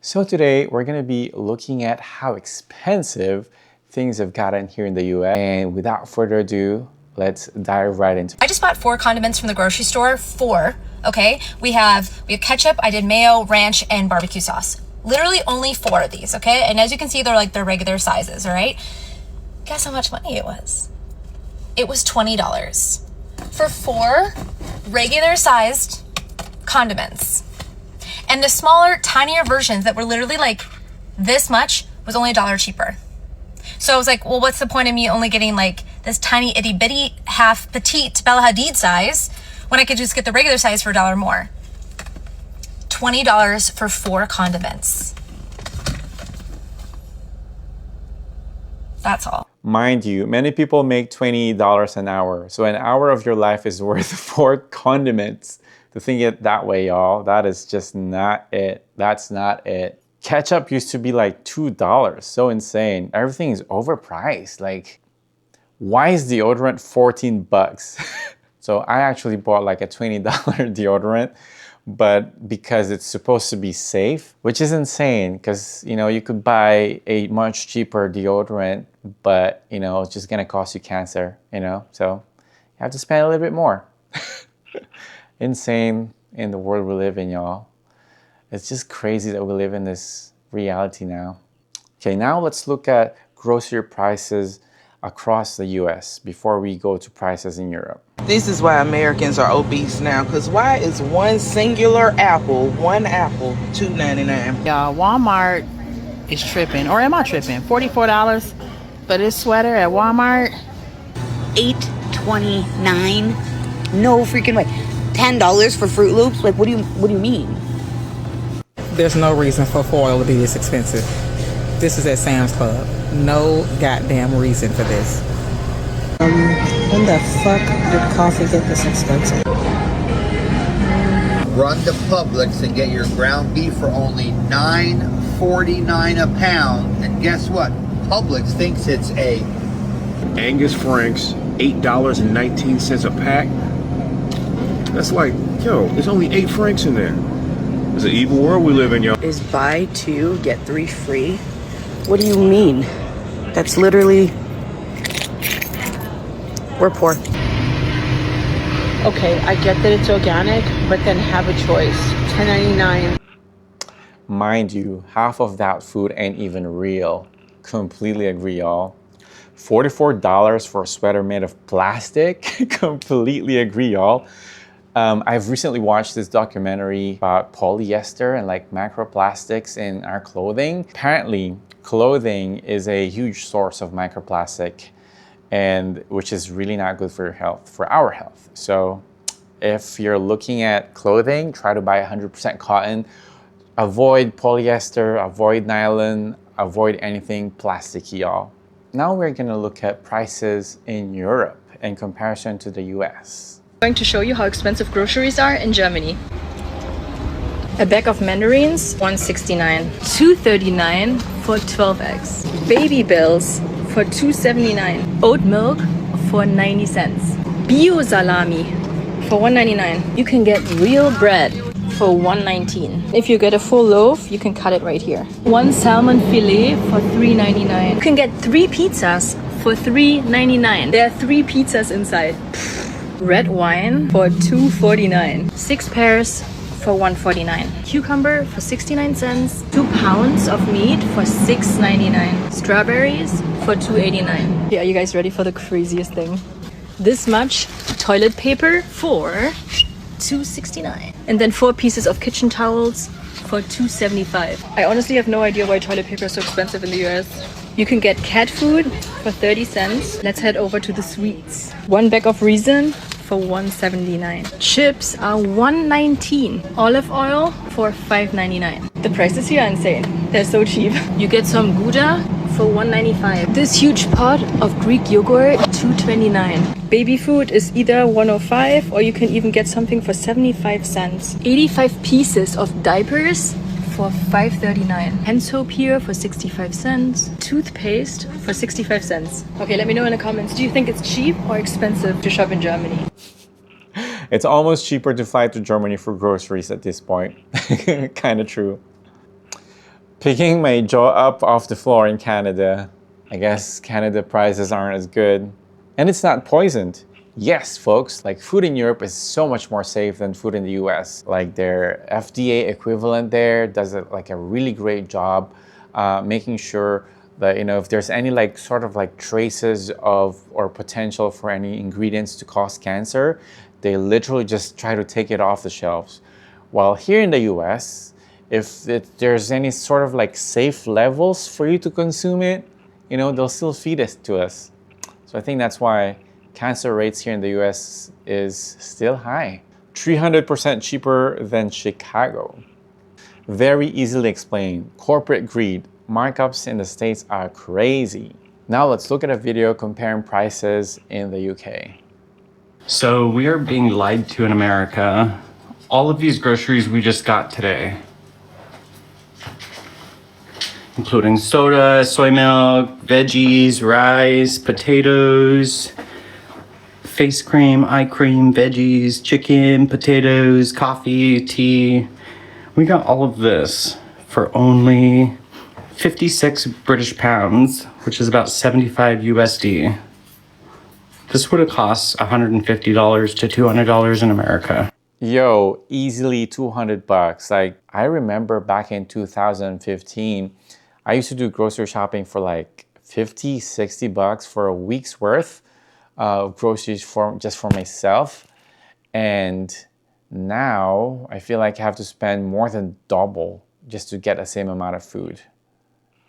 So today we're going to be looking at how expensive things have gotten here in the US. And without further ado, let's dive right into it. I just bought 4 condiments from the grocery store. 4, okay? We have ketchup, I did mayo, ranch, and barbecue sauce. Literally only 4 of these, okay? And as you can see, they're like their regular sizes, all right? Guess how much money it was? It was $20 for 4 regular sized condiments. And the smaller, tinier versions that were literally like this much was only $1 cheaper. So I was like, well, what's the point of me only getting like this tiny itty bitty half petite Bella Hadid size when I could just get the regular size for $1 more? $20 for 4 condiments. That's all. Mind you, many people make $20 an hour. So an hour of your life is worth 4 condiments. To think it that way, y'all, that is just not it. That's not it. Ketchup used to be like $2. So insane. Everything is overpriced. Like, why is deodorant 14 bucks? So I actually bought like a $20 deodorant, but because it's supposed to be safe, which is insane because, you know, you could buy a much cheaper deodorant, but, you know, it's just gonna cost you cancer, you know? So you have to spend a little bit more. Insane in the world we live in, y'all. It's just crazy that we live in this reality now. Okay, now let's look at grocery prices across the US before we go to prices in Europe. This is why Americans are obese now, because why is one singular apple, $2.99? Y'all, Walmart is tripping, or am I tripping? $44 for this sweater at Walmart? $8.29? No freaking way. $10 for Fruit Loops? Like, what do you mean? There's no reason for foil to be this expensive. This is at Sam's Club. No goddamn reason for this. When the fuck did coffee get this expensive? Run to Publix and get your ground beef for only $9.49 a pound. And guess what? Publix thinks it's a Angus Franks, $8.19 a pack. That's like, yo, there's only 8 francs in there. It's an evil world we live in, yo. Is buy 2, get 3 free? What do you mean? That's literally... We're poor. Okay, I get that it's organic, but then have a choice. $10.99. Mind you, half of that food ain't even real. Completely agree, y'all. $44 for a sweater made of plastic? Completely agree, y'all. I've recently watched this documentary about polyester and like microplastics in our clothing. Apparently, clothing is a huge source of microplastic, and which is really not good for your health, for our health. So if you're looking at clothing, try to buy 100% cotton. Avoid polyester, avoid nylon, avoid anything plasticky, y'all. Now we're gonna look at prices in Europe in comparison to the US. I'm going to show you how expensive groceries are in Germany. A bag of mandarins, $1.69. $2.39 for 12 eggs. Baby bills for $2.79. Oat milk for 90 cents. Bio salami for $1.99. You can get real bread for $1.19. If you get a full loaf, you can cut it right here. 1 salmon fillet for $3.99. You can get 3 pizzas for $3.99. There are 3 pizzas inside. Red wine for $2.49. 6 pears for $1.49. Cucumber for 69 cents. 2 pounds of meat for $6.99. Strawberries for $2.89. Yeah, are you guys ready for the craziest thing? This much toilet paper for $2.69. And then 4 pieces of kitchen towels for $2.75. I honestly have no idea why toilet paper is so expensive in the US. You can get cat food for 30 cents. Let's head over to the sweets. 1 bag of raisin for $1.79. Chips are $1.19. Olive oil for $5.99. The prices here are insane. They're so cheap. You get some Gouda for $1.95. This huge pot of Greek yogurt, $2.29. Baby food is either $1.05 or you can even get something for 75 cents. 85 pieces of diapers for $5.39. Hand soap here for 65 cents. Toothpaste for 65 cents. Okay, let me know in the comments. Do you think it's cheap or expensive to shop in Germany? It's almost cheaper to fly to Germany for groceries at this point. Kind of true. Picking my jaw up off the floor in Canada. I guess Canada prices aren't as good. And it's not poisoned. Yes, folks, like food in Europe is so much more safe than food in the US. Like their FDA equivalent there does a really great job making sure that, you know, if there's any like sort of like traces of or potential for any ingredients to cause cancer, they literally just try to take it off the shelves. While here in the US, if there's any sort of like safe levels for you to consume it, you know, they'll still feed it to us. So I think that's why cancer rates here in the US is still high. 300% cheaper than Chicago. Very easily explained. Corporate greed. Markups in the States are crazy. Now let's look at a video comparing prices in the UK. So we are being lied to in America. All of these groceries we just got today, including soda, soy milk, veggies, rice, potatoes, face cream, eye cream, veggies, chicken, potatoes, coffee, tea. We got all of this for only 56 British pounds, which is about 75 USD. This would have cost $150 to $200 in America. Yo, easily 200 bucks. Like, I remember back in 2015, I used to do grocery shopping for like 50, 60 bucks for a week's worth of groceries just for myself. And now I feel like I have to spend more than double just to get the same amount of food,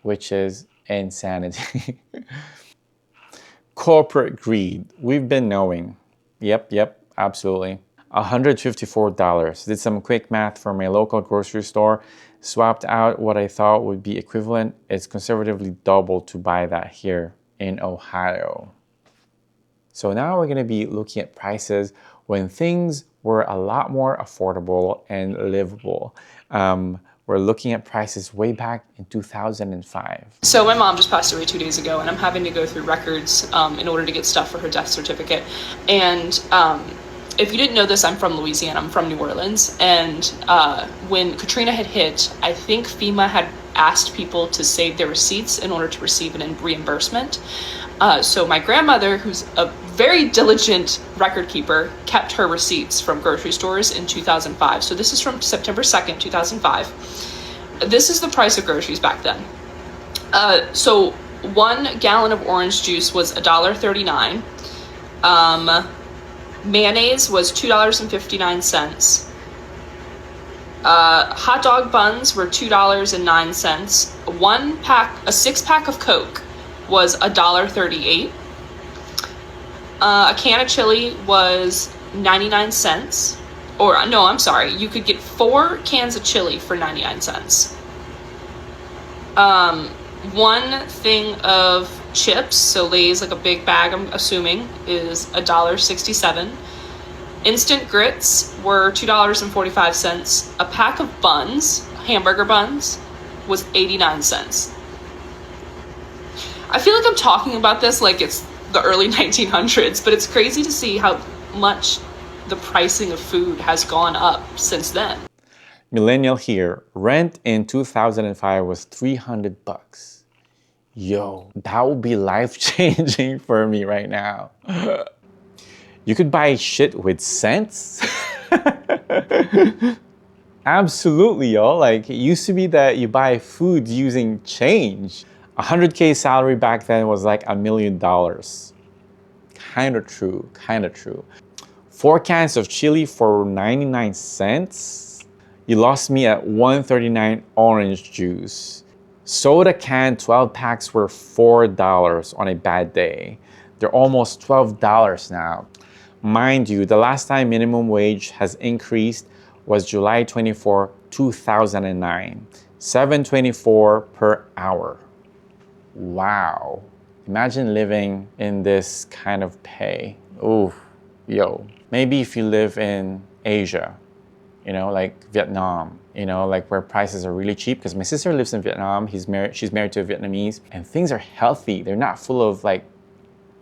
which is insanity. Corporate greed. We've been knowing. Yep, absolutely. $154. Did some quick math for my local grocery store. Swapped out what I thought would be equivalent. It's conservatively double to buy that here in Ohio. So now we're gonna be looking at prices when things were a lot more affordable and livable. We're looking at prices way back in 2005. So my mom just passed away 2 days ago, and I'm having to go through records in order to get stuff for her death certificate. And if you didn't know this, I'm from Louisiana. I'm from New Orleans. And when Katrina had hit, I think FEMA had asked people to save their receipts in order to receive an reimbursement. So my grandmother, who's a very diligent record keeper, kept her receipts from grocery stores in 2005. So this is from September 2nd, 2005. This is the price of groceries back then. So 1 gallon of orange juice was $1.39. Mayonnaise was $2.59. Hot dog buns were $2.09. A 6-pack of Coke was $1.38. A can of chili was 99 cents. Or no, I'm sorry. You could get 4 cans of chili for 99 cents. 1 thing of chips, so Lay's, like a big bag, I'm assuming, is $1.67. Instant grits were $2.45. A pack of buns, hamburger buns, was 89 cents. I feel like I'm talking about this like it's the early 1900s, but it's crazy to see how much the pricing of food has gone up since then. Millennial here. Rent in 2005 was 300 bucks. Yo, that would be life-changing for me right now. You could buy shit with cents? Absolutely, yo. Like, it used to be that you buy food using change. 100K salary back then was like $1 million. Kinda true. 4 cans of chili for 99 cents? You lost me at $1.39 orange juice. Soda can 12 packs were $4 on a bad day. They're almost $12 now. Mind you, the last time minimum wage has increased was July 24, 2009. $7.24 per hour. Wow. Imagine living in this kind of pay. Ooh, yo. Maybe if you live in Asia, you know, like Vietnam, you know, like where prices are really cheap, because my sister lives in Vietnam. She's married to a Vietnamese, and things are healthy. They're not full of like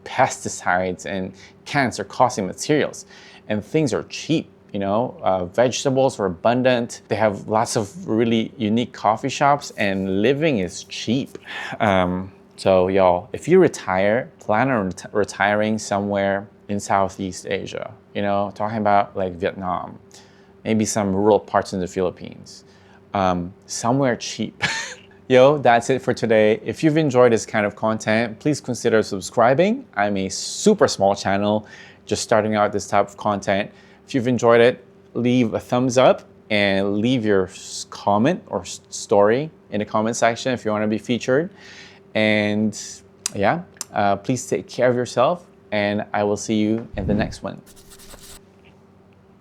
pesticides and cancer-causing materials, and things are cheap. You know, vegetables are abundant. They have lots of really unique coffee shops, and living is cheap. So y'all, if you retire, plan on retiring somewhere in Southeast Asia. You know, talking about like Vietnam, maybe some rural parts in the Philippines, somewhere cheap. Yo, that's it for today. If you've enjoyed this kind of content, please consider subscribing. I'm a super small channel, just starting out this type of content. If you've enjoyed it, leave a thumbs up and leave your comment or story in the comment section if you want to be featured. And yeah, please take care of yourself, and I will see you in the next one.